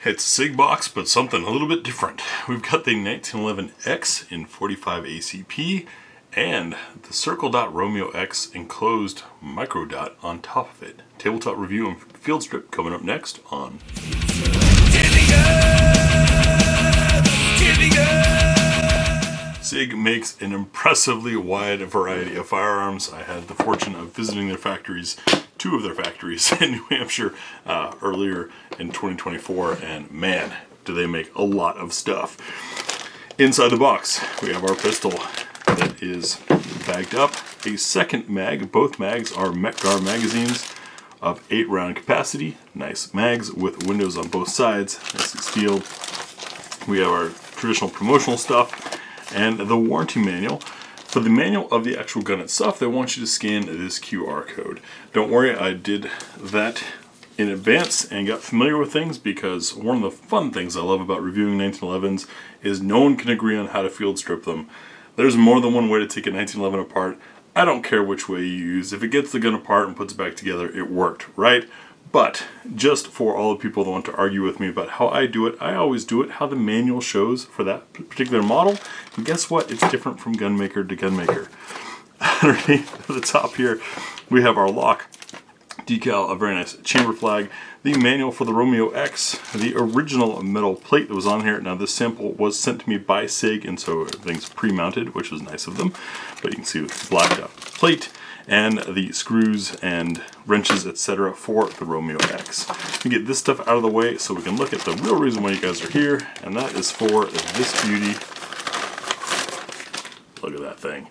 It's a Sig box, but something a little bit different. We've got the 1911X in 45 ACP and the Circle Dot Romeo X enclosed micro dot on top of it. Tabletop review and field strip coming up next on Sig makes an impressively wide variety of firearms. I had the fortune of visiting their factories, two of their factories in New Hampshire earlier in 2024, and man, do they make a lot of stuff. Inside the box, we have our pistol that is bagged up, a second mag. Both mags are Metgar magazines of 8-round capacity. Nice mags with windows on both sides, nicely sealed. We have our traditional promotional stuff and the warranty manual. For the manual of the actual gun itself, they want you to scan this QR code. Don't worry, I did that in advance and got familiar with things, because one of the fun things I love about reviewing 1911s is no one can agree on how to field strip them. There's more than one way to take a 1911 apart. I don't care which way you use. If it gets the gun apart and puts it back together, it worked, right? But just for all the people that want to argue with me about how I do it, I always do it how the manual shows for that particular model. And guess what? It's different from gun maker to gun maker. Underneath the top here, we have our lock decal, a very nice chamber flag, the manual for the Romeo X, the original metal plate that was on here. Now this sample was sent to me by Sig, and so everything's pre-mounted, which was nice of them. But you can see the blacked out plate and the screws and wrenches, etc. for the Romeo X. We get this stuff out of the way so we can look at the real reason why you guys are here, and that is for this beauty. Look at that thing.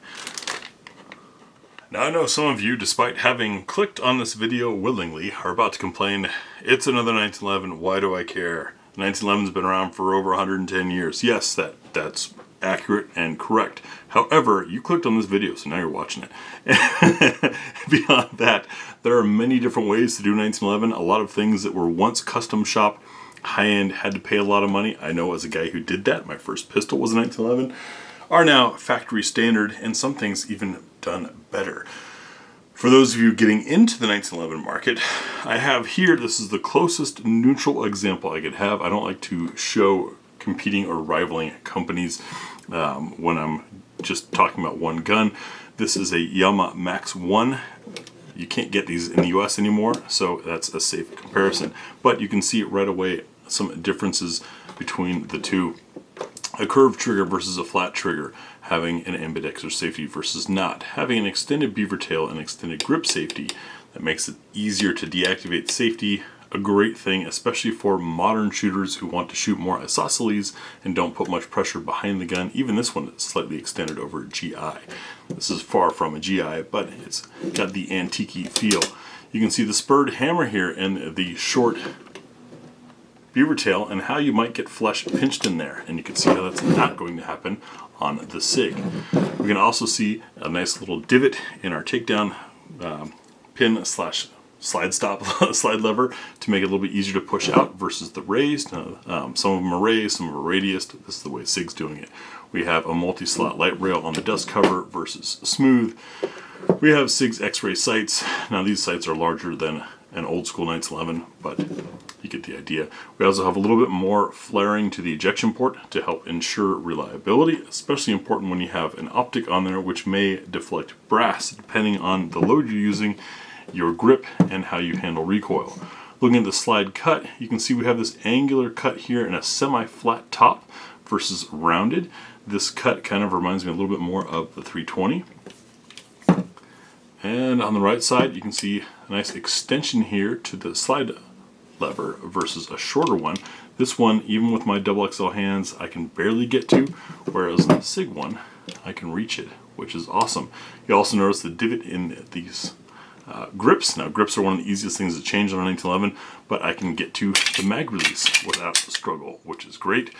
Now I know some of you, despite having clicked on this video willingly, are about to complain, it's another 1911, why do I care? 1911's been around for over 110 years. Yes, that's accurate and correct. However, you clicked on this video, so now you're watching it. Beyond that, there are many different ways to do 1911. A lot of things that were once custom shop, high-end, had to pay a lot of money. I know as a guy who did that, my first pistol was a 1911, are now factory standard, and some things even done better. For those of you getting into the 1911 market, I have here, this is the closest neutral example I could have. I don't like to show competing or rivaling companies when I'm just talking about one gun. This is a Yamaha Max 1. You can't get these in the US anymore, so that's a safe comparison. But you can see right away some differences between the two. A curved trigger versus a flat trigger, having an ambidextrous safety versus not, having an extended beaver tail and extended grip safety that makes it easier to deactivate safety. A great thing, especially for modern shooters who want to shoot more isosceles and don't put much pressure behind the gun. Even this one is slightly extended over GI. This is far from a GI, but it's got the antique feel. You can see the spurred hammer here and the short beaver tail, and how you might get flesh pinched in there, and you can see how that's not going to happen on the Sig. We can also see a nice little divot in our takedown pin slash slide lever to make it a little bit easier to push out versus the raised. Some of them are raised, some of them are radiused. This is the way Sig's doing it. We have a multi-slot light rail on the dust cover versus smooth. We have Sig's X-ray sights. Now these sights are larger than an old school 1911, but you get the idea. We also have a little bit more flaring to the ejection port to help ensure reliability, especially important when you have an optic on there which may deflect brass depending on the load you're using, your grip, and how you handle recoil. Looking at the slide cut, you can see we have this angular cut here and a semi-flat top versus rounded. This cut kind of reminds me a little bit more of the 320. And on the right side, you can see a nice extension here to the slide lever versus a shorter one. This one, even with my XXL hands, I can barely get to, whereas the Sig one, I can reach it, which is awesome. You also notice the divot in these grips. Now, grips are one of the easiest things to change on a 1911, but I can get to the mag release without struggle, which is great.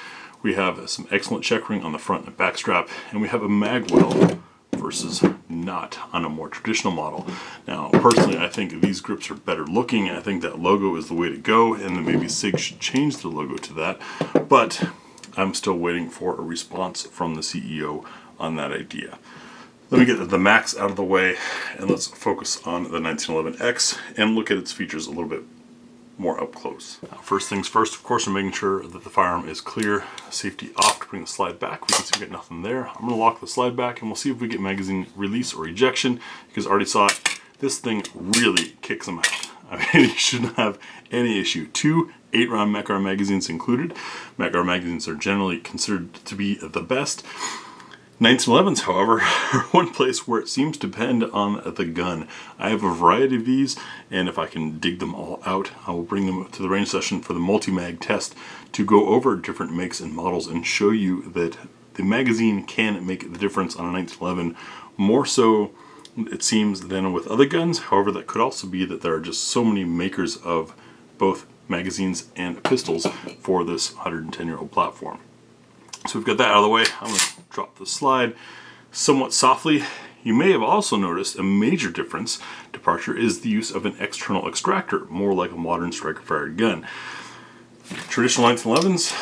We have some excellent check ring on the front and back strap, and we have a mag well versus not on a more traditional model. Now, personally, I think these grips are better looking. I think that logo is the way to go, and then maybe Sig should change the logo to that, but I'm still waiting for a response from the CEO on that idea. Let me get the Max out of the way, and let's focus on the 1911X and look at its features a little bit more up close. Now, first things first, of course, we're making sure that the firearm is clear. Safety off to bring the slide back. We can see we got nothing there. I'm going to lock the slide back and we'll see if we get magazine release or ejection, because I already saw it. This thing really kicks them out. I mean, you shouldn't have any issue. 2 8-round MacArm magazines included. MacArm magazines are generally considered to be the best. 1911s, however, are one place where it seems to depend on the gun. I have a variety of these, and if I can dig them all out, I will bring them to the range session for the multi-mag test to go over different makes and models and show you that the magazine can make the difference on a 1911, more so it seems than with other guns. However, that could also be that there are just so many makers of both magazines and pistols for this 110-year-old platform. So we've got that out of the way. I'm going to drop the slide somewhat softly. You may have also noticed a major departure is the use of an external extractor, more like a modern striker-fired gun. Traditional 1911s,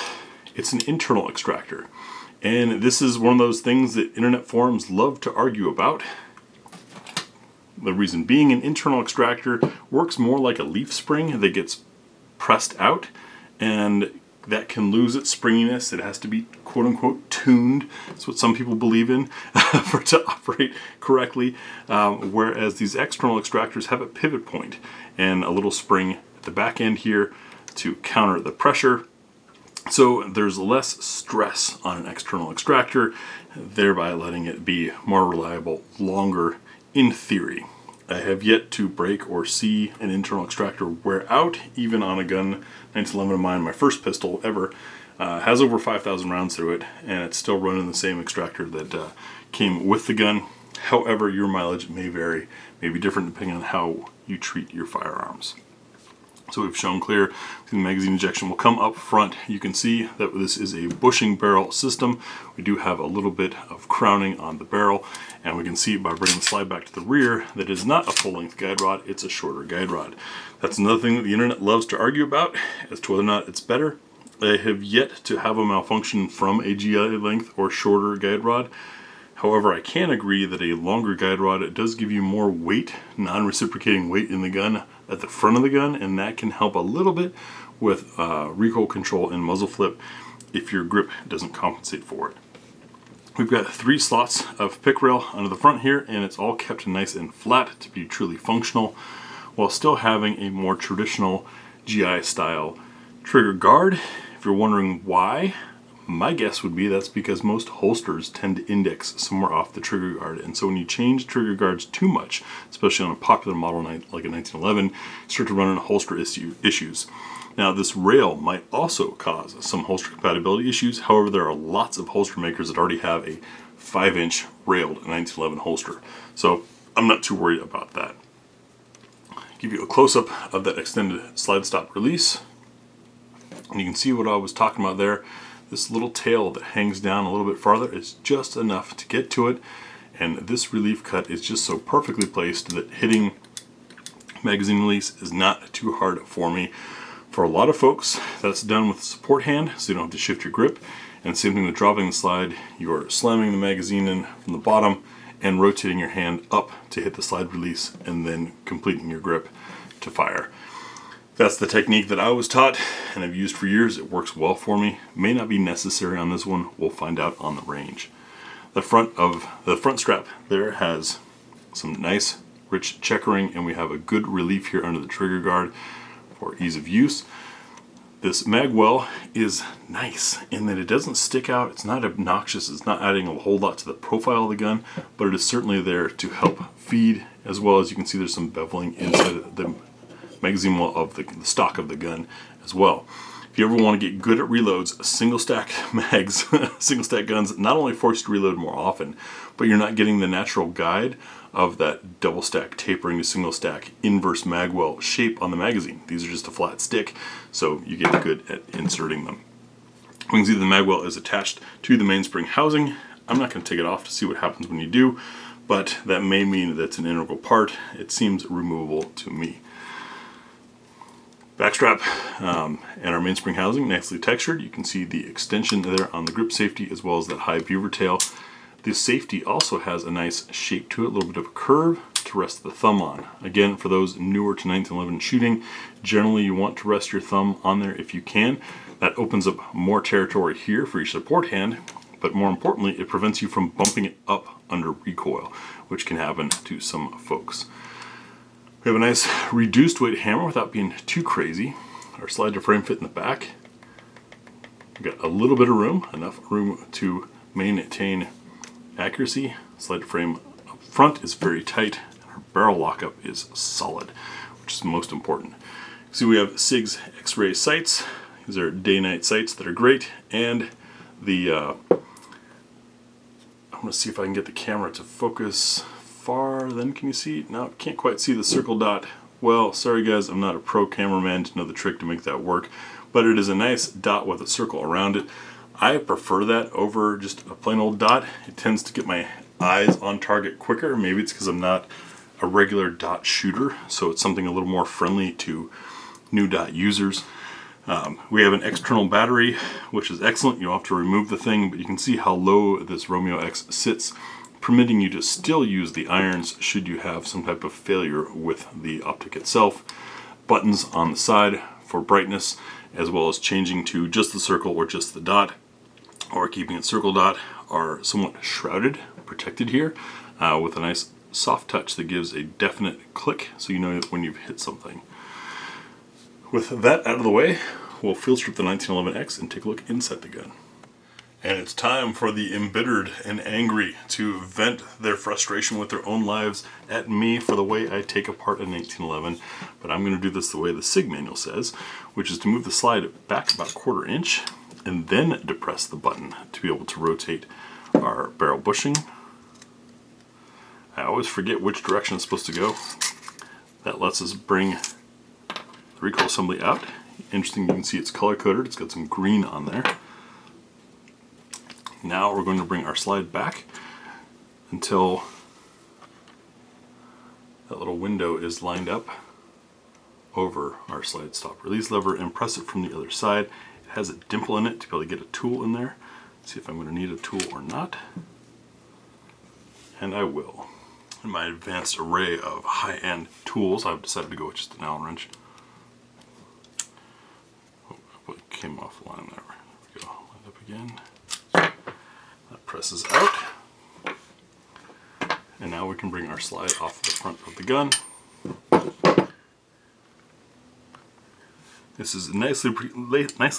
it's an internal extractor. And this is one of those things that internet forums love to argue about. The reason being, an internal extractor works more like a leaf spring that gets pressed out, and that can lose its springiness. It has to be quote-unquote tuned. That's what some people believe in for it to operate correctly. Whereas these external extractors have a pivot point and a little spring at the back end here to counter the pressure. So there's less stress on an external extractor, thereby letting it be more reliable longer in theory. I have yet to break or see an internal extractor wear out, even on a gun. 1911 of mine, my first pistol ever, has over 5,000 rounds through it, and it's still running the same extractor that came with the gun. However, your mileage may vary, may be different depending on how you treat your firearms. So we've shown clear. The magazine ejection will come up front. You can see that this is a bushing barrel system. We do have a little bit of crowning on the barrel, and we can see by bringing the slide back to the rear that it is not a full-length guide rod, it's a shorter guide rod. That's another thing that the internet loves to argue about as to whether or not it's better. I have yet to have a malfunction from a GI length or shorter guide rod. However, I can agree that a longer guide rod does give you more weight, non-reciprocating weight in the gun at the front of the gun, and that can help a little bit with recoil control and muzzle flip if your grip doesn't compensate for it. We've got 3 slots of pick rail under the front here, and it's all kept nice and flat to be truly functional, while still having a more traditional GI style trigger guard. If you're wondering why, my guess would be that's because most holsters tend to index somewhere off the trigger guard, and so when you change trigger guards too much, especially on a popular model like a 1911, you start to run into holster issues. Now, this rail might also cause some holster compatibility issues. However, there are lots of holster makers that already have a 5-inch railed 1911 holster, so I'm not too worried about that. Give you a close-up of that extended slide stop release, and you can see what I was talking about there. This little tail that hangs down a little bit farther is just enough to get to it, and this relief cut is just so perfectly placed that hitting magazine release is not too hard for me. For a lot of folks, that's done with a support hand, so you don't have to shift your grip. And same thing with dropping the slide, you're slamming the magazine in from the bottom and rotating your hand up to hit the slide release, and then completing your grip to fire. That's the technique that I was taught and I've used for years. It works well for me. May not be necessary on this one. We'll find out on the range. The front strap there has some nice rich checkering, and we have a good relief here under the trigger guard for ease of use. This mag well is nice in that it doesn't stick out. It's not obnoxious. It's not adding a whole lot to the profile of the gun, but it is certainly there to help feed, as well as you can see there's some beveling inside the magazine well of the stock of the gun as well. If you ever want to get good at reloads, single stack mags, single stack guns not only force you to reload more often, but you're not getting the natural guide of that double stack tapering to single stack inverse mag well shape on the magazine. These are just a flat stick, so you get good at inserting them. We can see the mag well is attached to the mainspring housing. I'm not going to take it off to see what happens when you do, but that may mean that it's an integral part. It seems removable to me. Backstrap and our mainspring housing, nicely textured. You can see the extension there on the grip safety, as well as that high beaver tail. This safety also has a nice shape to it, a little bit of a curve. to rest the thumb on. Again, for those newer to 1911 shooting, generally you want to rest your thumb on there if you can. That opens up more territory here for your support hand, but more importantly, it prevents you from bumping it up under recoil, which can happen to some folks. We have a nice reduced weight hammer without being too crazy. Our slide to frame fit in the back. We've got a little bit of room, enough room to maintain accuracy. Slide to frame up front is very tight. Our barrel lockup is solid, which is most important. See, we have Sig's X-ray sights. These are day-night sights that are great, and the I'm going to see if I can get the camera to focus far. Then can you see? No, can't quite see the circle dot. Well, sorry guys, I'm not a pro cameraman to know the trick to make that work, but it is a nice dot with a circle around it. I prefer that over just a plain old dot. It tends to get my eyes on target quicker. Maybe it's because I'm not a regular dot shooter, so it's something a little more friendly to new dot users. We have an external battery, which is excellent. You don't have to remove the thing, but you can see how low this Romeo X sits, permitting you to still use the irons should you have some type of failure with the optic itself. Buttons on the side for brightness, as well as changing to just the circle or just the dot, or keeping it circle dot, are somewhat shrouded, protected here, with a nice soft touch that gives a definite click so you know when you've hit something. With that out of the way, we'll field strip the 1911X and take a look inside the gun. And it's time for the embittered and angry to vent their frustration with their own lives at me for the way I take apart a 1911. But I'm going to do this the way the Sig manual says, which is to move the slide back about 1/4 inch and then depress the button to be able to rotate our barrel bushing. I always forget which direction it's supposed to go. That lets us bring the recoil assembly out. Interesting, you can see it's color coded. It's got some green on there. Now we're going to bring our slide back until that little window is lined up over our slide stop release lever and press it from the other side. It has a dimple in it to be able to get a tool in there. Let's see if I'm going to need a tool or not. And I will. In my advanced array of high-end tools, I've decided to go with just an Allen wrench. Oh, it came offline there. There we go. Line up again. That presses out. And now we can bring our slide off the front of the gun. This is nicely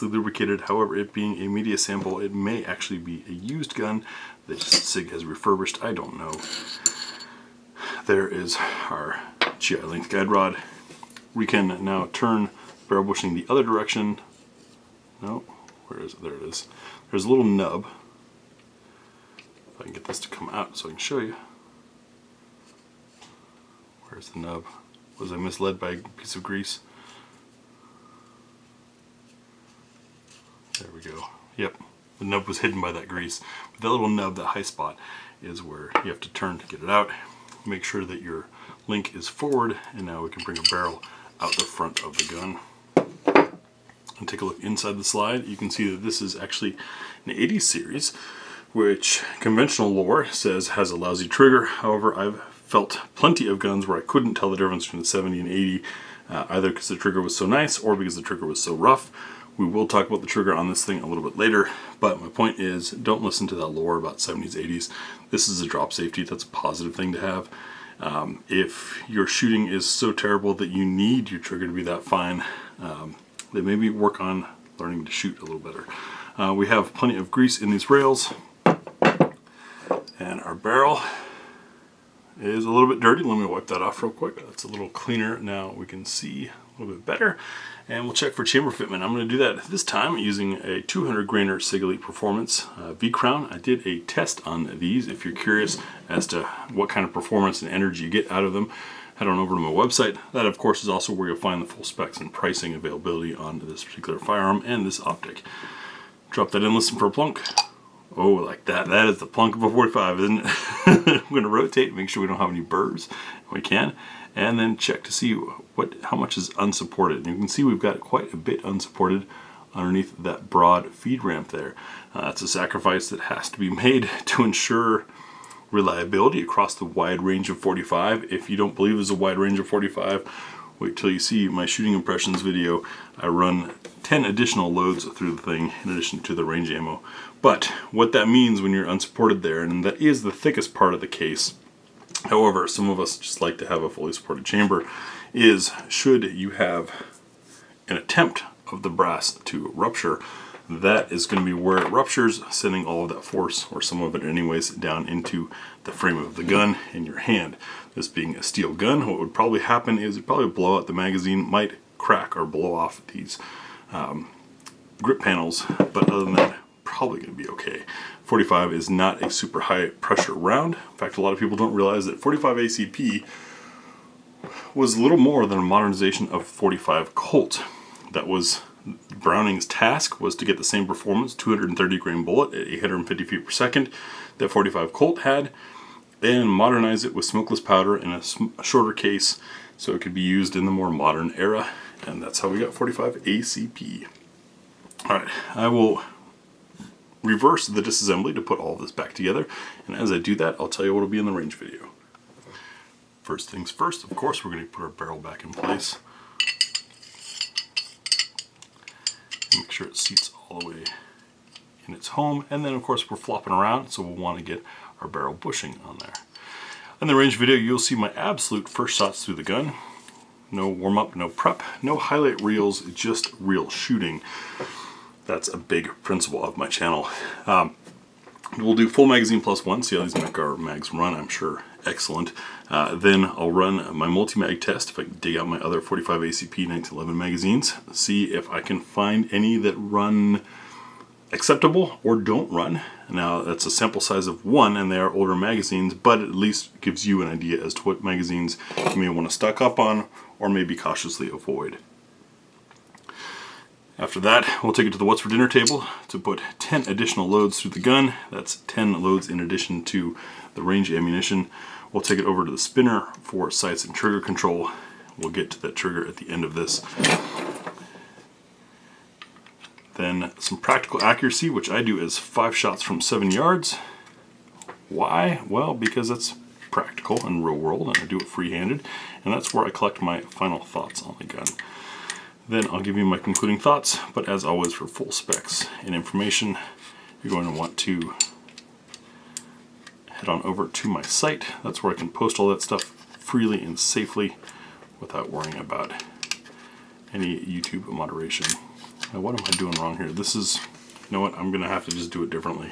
lubricated. However, it being a media sample, it may actually be a used gun that Sig has refurbished. I don't know. There is our GI length guide rod. We can now turn barrel bushing the other direction. No, where is it? There it is. There's a little nub. If I can get this to come out so I can show you. Where's the nub? Was I misled by a piece of grease? There we go. Yep, the nub was hidden by that grease. But that little nub, that high spot, is where you have to turn to get it out. Make sure that your link is forward, and now we can bring a barrel out the front of the gun. And take a look inside the slide. You can see that this is actually an 80s series, which conventional lore says has a lousy trigger. However, I've felt plenty of guns where I couldn't tell the difference between the 70 and 80, either because the trigger was so nice or because the trigger was so rough. We will talk about the trigger on this thing a little bit later, but my point is, don't listen to that lore about 70s, 80s. This is a drop safety. That's a positive thing to have. If your shooting is so terrible that you need your trigger to be that fine, then maybe work on learning to shoot a little better. We have plenty of grease in these rails, and our barrel is a little bit dirty. Let me wipe that off real quick. That's a little cleaner. Now we can see a little bit better, and we'll check for chamber fitment. I'm going to do that this time using a 200 grainer Sig Elite Performance V-Crown. I did a test on these. If you're curious as to what kind of performance and energy you get out of them, head on over to my website. That, of course, is also where you'll find the full specs and pricing availability on this particular firearm and this optic. Drop that in, listen for a plunk. Oh, like that. That is the plunk of a 45, isn't it? I'm going to rotate, make sure we don't have any burrs. We can. And then check to see how much is unsupported. And you can see we've got quite a bit unsupported underneath that broad feed ramp there. It's a sacrifice that has to be made to ensure reliability across the wide range of 45. If you don't believe there's a wide range of 45, wait till you see my shooting impressions video. I run 10 additional loads through the thing in addition to the range ammo. But what that means when you're unsupported there, and that is the thickest part of the case, however, some of us just like to have a fully supported chamber, is should you have an attempt of the brass to rupture, that is going to be where it ruptures, sending all of that force, or some of it anyways, down into the frame of the gun in your hand. This being a steel gun, what would probably happen is it'd probably blow out the magazine, might crack or blow off these grip panels, but other than that, probably going to be okay. 45 is not a super high pressure round. In fact, a lot of people don't realize that 45 ACP was little more than a modernization of 45 Colt. That was Browning's task, was to get the same performance, 230 grain bullet at 850 feet per second that 45 Colt had, and modernize it with smokeless powder in a shorter case so it could be used in the more modern era, and that's how we got 45 ACP. Alright, I will reverse the disassembly to put all of this back together, and as I do that, I'll tell you what will be in the range video. First things first, of course, we're going to put our barrel back in place. Make sure it seats all the way in its home, and then of course we're flopping around, so we'll want to get our barrel bushing on there. In the range video, you'll see my absolute first shots through the gun. No warm-up, no prep, no highlight reels, just real shooting. That's a big principle of my channel. We'll do full magazine plus one, see how these make our mags run, I'm sure excellent. Then I'll run my multi-mag test if I can dig out my other 45 ACP 1911 magazines, see if I can find any that run acceptable or don't run. Now that's a sample size of one and they are older magazines, but at least gives you an idea as to what magazines you may want to stock up on or maybe cautiously avoid. After that, we'll take it to the What's for Dinner table to put 10 additional loads through the gun. That's 10 loads in addition to the range ammunition. We'll take it over to the spinner for sights and trigger control. We'll get to that trigger at the end of this. Then some practical accuracy, which I do as 5 shots from 7 yards. Why? Well, because that's practical in real world and I do it free-handed, and that's where I collect my final thoughts on the gun. Then I'll give you my concluding thoughts, but as always for full specs and information, you're going to want to head on over to my site. That's where I can post all that stuff freely and safely without worrying about any YouTube moderation. Now what am I doing wrong here? This is, you know what, I'm going to have to just do it differently.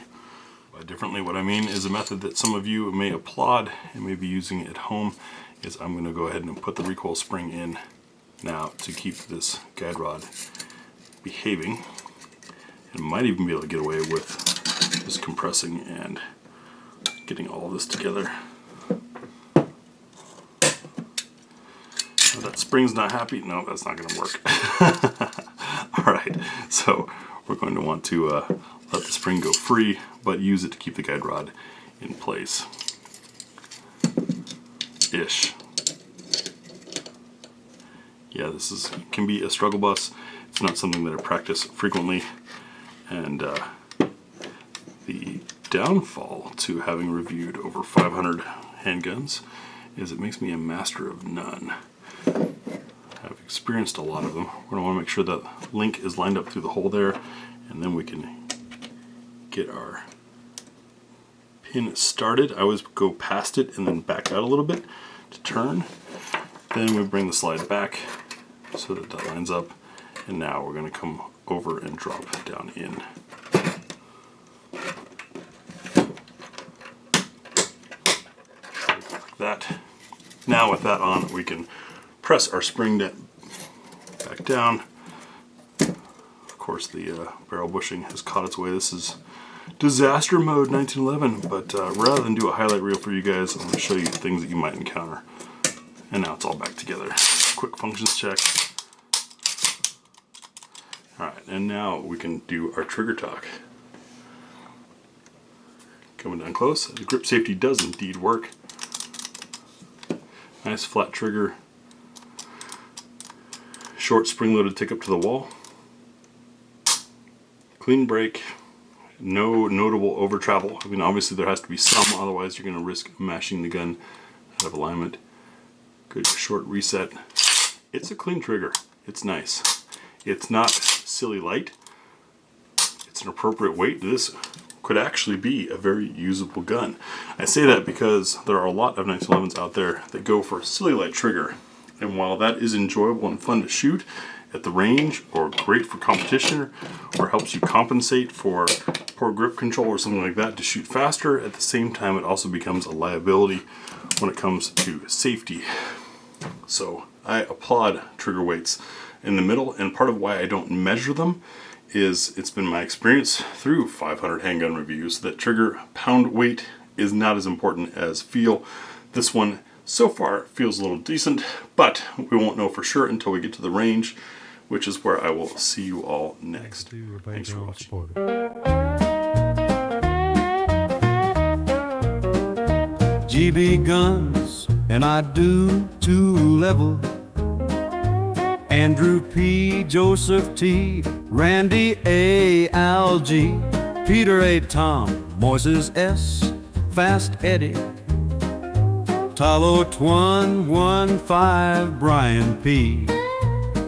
By differently, what I mean is a method that some of you may applaud and may be using at home is I'm going to go ahead and put the recoil spring in now to keep this guide rod behaving, and might even be able to get away with just compressing and getting all of this together. Now that spring's not happy. No, that's not going to work. Alright, so we're going to want to let the spring go free, but use it to keep the guide rod in place. Ish. Yeah, this can be a struggle bus. It's not something that I practice frequently, and the downfall to having reviewed over 500 handguns is it makes me a master of none. I've experienced a lot of them. We're going to want to make sure that link is lined up through the hole there, and then we can get our pin started. I always go past it and then back out a little bit to turn. Then we bring the slide back so that that lines up, and now we're going to come over and drop down in. Like that. Now with that on, we can press our spring back down. Of course the barrel bushing has caught its way. This is disaster mode 1911, but rather than do a highlight reel for you guys, I'm going to show you things that you might encounter. And now it's all back together. Quick functions check. Alright, and now we can do our trigger talk. Coming down close, the grip safety does indeed work. Nice flat trigger. Short spring-loaded tick up to the wall. Clean break. No notable over travel. I mean, obviously there has to be some, otherwise you're going to risk mashing the gun out of alignment. Good short reset. It's a clean trigger. It's nice. It's not silly light. It's an appropriate weight. This could actually be a very usable gun. I say that because there are a lot of 1911s out there that go for a silly light trigger. And while that is enjoyable and fun to shoot at the range, or great for competition, or helps you compensate for poor grip control or something like that to shoot faster, at the same time it also becomes a liability when it comes to safety. So I applaud trigger weights in the middle, and part of why I don't measure them is it's been my experience through 500 handgun reviews that trigger pound weight is not as important as feel. This one so far feels a little decent, but we won't know for sure until we get to the range, which is where I will see you all next. Thanks for watching. GBGuns, and I do 2-level. Andrew P, Joseph T, Randy A, Al G, Peter A, Tom, Moises S, Fast Eddie, Talo Twan 15, Brian P,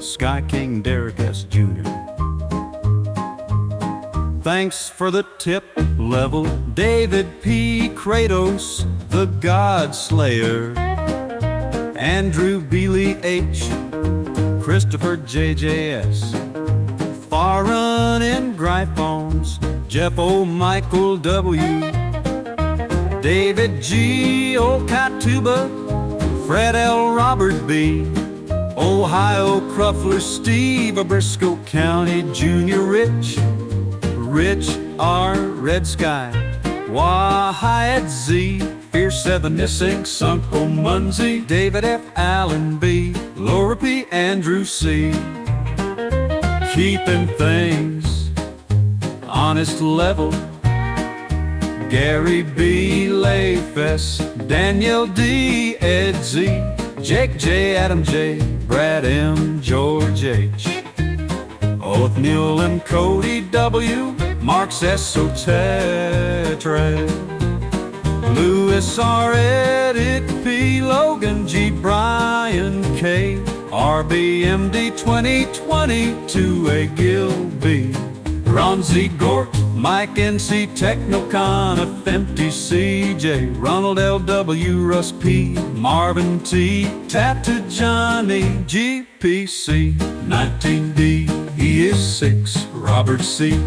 Sky King Derek S Jr. Thanks for the tip level, David P, Kratos, the God Slayer, Andrew Bealey H, Christopher JJS, Farron and Gryphones, Jeff O, Michael W, David G, O Katuba, Fred L, Robert B, Ohio Cruffler, Steve, Briscoe County Junior, Rich R, Red Sky, Wyatt Z, Fierce 7, Nissing, Sunko Munsey, David F, Allen B, Laura P, Andrew C. Keeping things honest level, Gary B, Layfess, Daniel D, Ed Z, Jake J, Adam J, Brad M, George H, Othniel and Cody W, Mark's Esotetra, Lewis R, Edit P, Logan G, Brian K, RBMD 2022, A Gil B, Ron Z, Gort, Mike NC, Technocon, FMT CJ, Ronald LW, Russ P, Marvin T, Tattoo Johnny, GPC 19D, he is 6, Robert C.